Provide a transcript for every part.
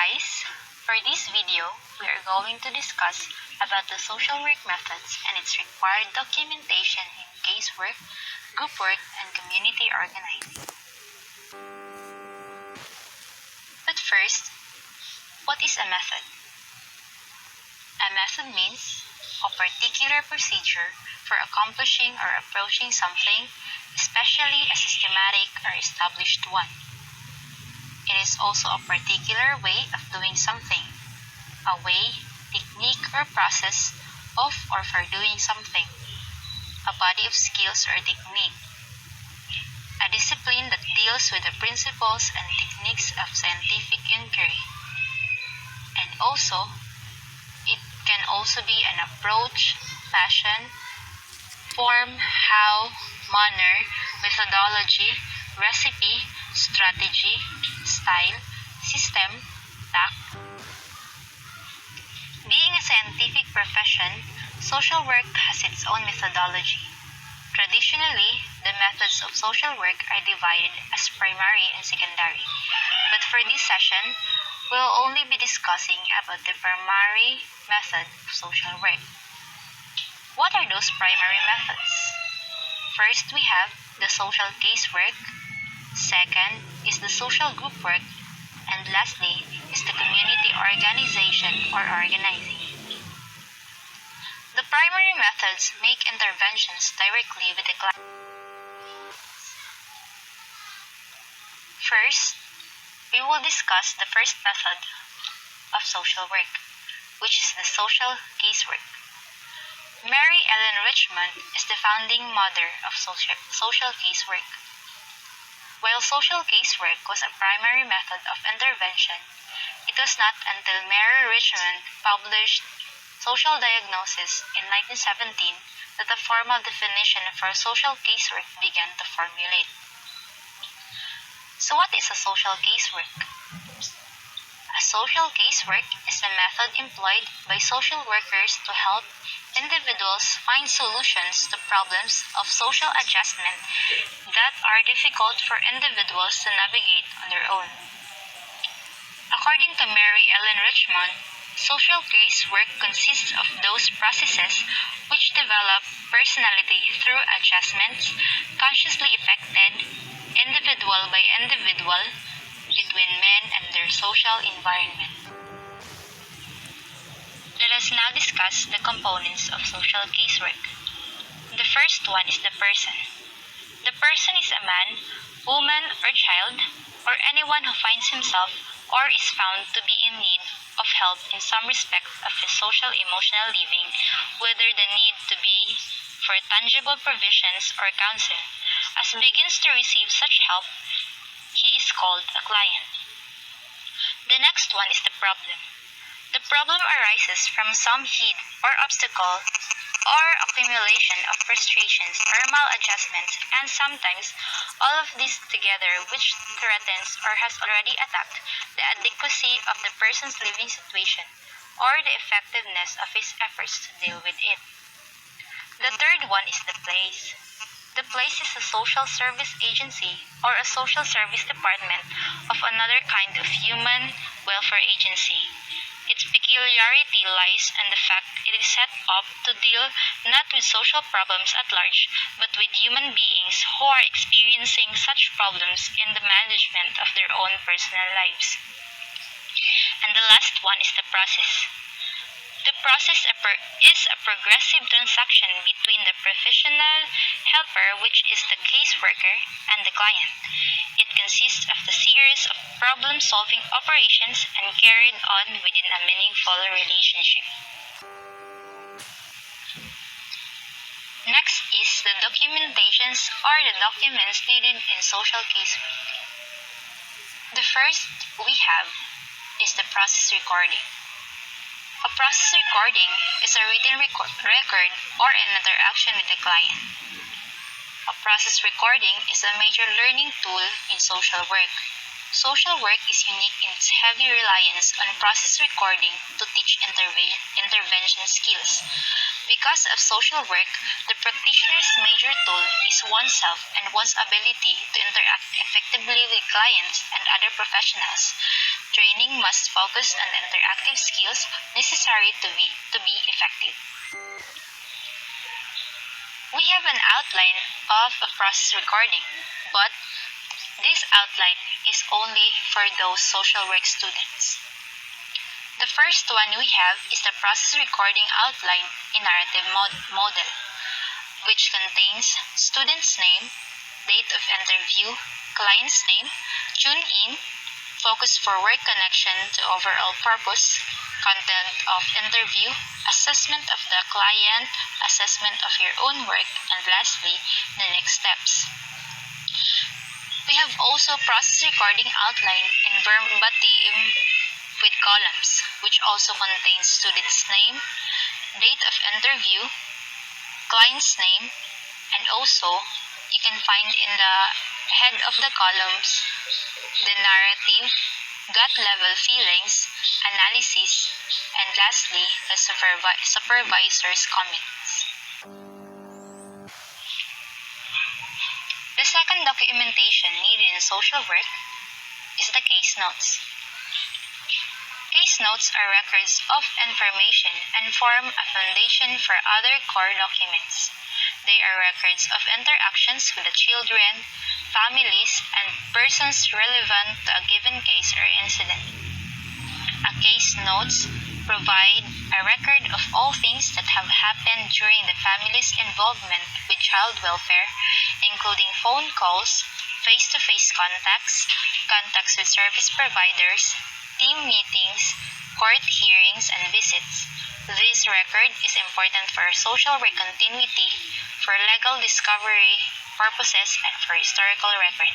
guys, for this video, we are going to discuss about the social work methods and its required documentation in casework, group work, and community organizing. But first, what is a method? A method means a particular procedure for accomplishing or approaching something, especially a systematic or established one. It is also a particular way of doing something, a way, technique, or process of or for doing something, a body of skills or technique, a discipline that deals with the principles and techniques of scientific inquiry, and also, it can also be an approach, fashion, form, how, manner, methodology, recipe, strategy, style, system, tact. Being a scientific profession, social work has its own methodology. Traditionally, the methods of social work are divided as primary and secondary. But for this session, we'll only be discussing about the primary method of social work. What are those primary methods? First, we have the social casework. Second is the social group work. And lastly is the community organization or organizing. The primary methods make interventions directly with the client. First, we will discuss the first method of social work, which is the social casework. Mary Ellen Richmond is the founding mother of social casework. While social casework was a primary method of intervention, it was not until Mary Richmond published Social Diagnosis in 1917 that a formal definition for social casework began to formulate. So what is a social casework? A social casework is a method employed by social workers to help individuals find solutions to problems of social adjustment that are difficult for individuals to navigate on their own. According to Mary Ellen Richmond, social casework consists of those processes which develop personality through adjustments consciously effected, individual by individual, between men and their social environment. Let us now discuss the components of social casework. The first one is the person. The person is a man, woman, or child, or anyone who finds himself or is found to be in need of help in some respect of his social emotional living, whether the need to be for tangible provisions or counsel. As begins to receive such help, he is called a client. The next one is the problem. The problem arises from some heat or obstacle or accumulation of frustrations or maladjustments, and sometimes all of this together which threatens or has already attacked the adequacy of the person's living situation or the effectiveness of his efforts to deal with it. The third one is the place. The place is a social service agency or a social service department of another kind of human welfare agency. Its peculiarity lies in the fact it is set up to deal not with social problems at large, but with human beings who are experiencing such problems in the management of their own personal lives. And the last one is the process. The process is a progressive transaction between the professional helper, which is the caseworker, and the client. It consists of the series of problem-solving operations and carried on within a meaningful relationship. Next is the documentations or the documents needed in social casework. The first we have is the process recording. A process recording is a written record or an interaction with the client. A process recording is a major learning tool in social work. Social work is unique in its heavy reliance on process recording to teach intervention skills. Because of social work, the practitioner's major tool is oneself and one's ability to interact effectively with clients and other professionals. Training must focus on the interactive skills necessary to be effective. We have an outline of a process recording, but this outline is only for those social work students. The first one we have is the process recording outline in narrative model, which contains student's name, date of interview, client's name, tune in, focus for work connection to overall purpose, content of interview, assessment of the client, assessment of your own work, and lastly, the next steps. We have also process recording outline in verbatim with columns, which also contains student's name, date of interview, client's name, and also you can find in the head of the columns the narrative, gut level feelings, analysis, and lastly the supervisor's comments. The second documentation needed in social work is the case notes. Case notes are records of information and form a foundation for other core documents. They are records of interactions with the children, families, and persons relevant to a given case or incident. A case notes provide a record of all things that have happened during the family's involvement with child welfare, including phone calls, face-to-face contacts, contacts with service providers, team meetings, court hearings, and visits. This record is important for social work continuity, for legal discovery purposes, and for historical record.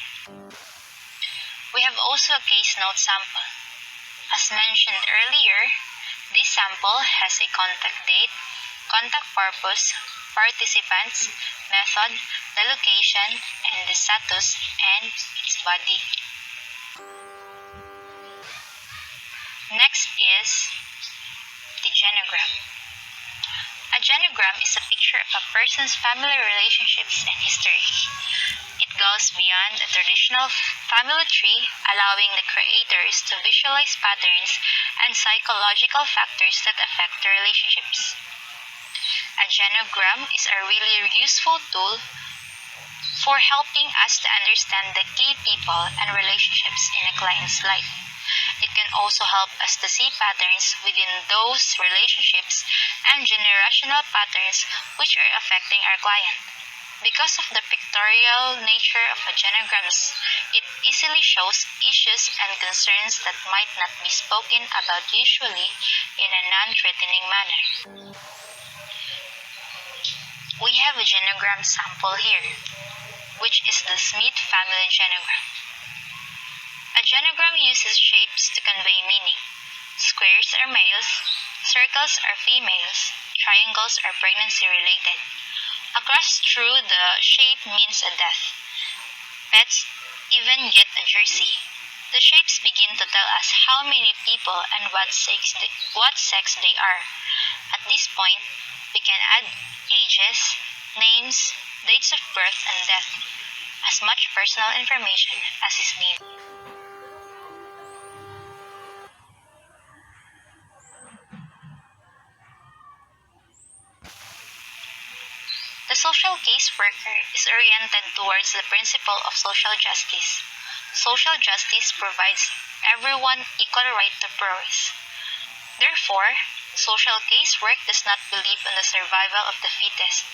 We have also a case note sample. As mentioned earlier, this sample has a contact date, contact purpose, participants, method, the location, and the status, and its body. Next is the genogram. A genogram is a picture of a person's family relationships and history. It goes beyond a traditional family tree, allowing the creators to visualize patterns and psychological factors that affect the relationships. A genogram is a really useful tool for helping us to understand the key people and relationships in a client's life. It can also help us to see patterns within those relationships and generational patterns which are affecting our client. Because of the pictorial nature of a genograms, it easily shows issues and concerns that might not be spoken about usually in a non-threatening manner. We have a genogram sample here, which is the Smith family genogram. A genogram uses shapes to convey meaning. Squares are males, circles are females, triangles are pregnancy-related. A cross through the shape means a death. Pets even get a jersey. The shapes begin to tell us how many people and what sex they are. At this point, we can add ages, names, dates of birth, and death, as much personal information as is needed. The social caseworker is oriented towards the principle of social justice. Social justice provides everyone equal right to progress. Therefore, social casework does not believe in the survival of the fittest.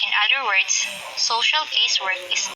In other words, social casework is